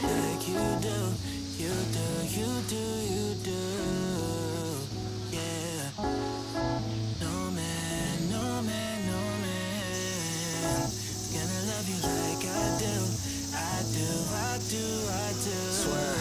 like you do, you do, you do, you do. Yeah. No man, no man, no man is gonna love you like I do. I do, I do, I do. Swear.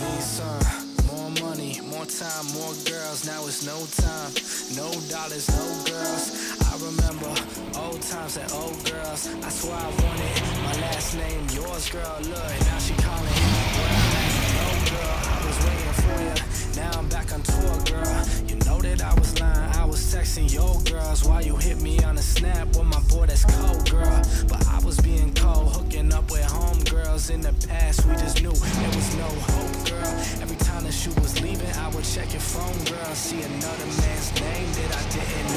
Need some more money, more time, more girls. Now it's no time, no dollars, no girls. I remember old times and old girls. I swear I wanted my last name, yours, girl. Look, now she calling. Where I'm at, no girl. I was waiting for you. Now I'm back on tour, girl. You know that I was lying. I was texting your girls while you hit me on a snap. With my boy, that's cold, girl. But I was being cold, hooking up with homegirls. In the past, we just knew there was no hope, girl. Every time the shoe was leaving, I would check your phone, girl. See another man's name that I didn't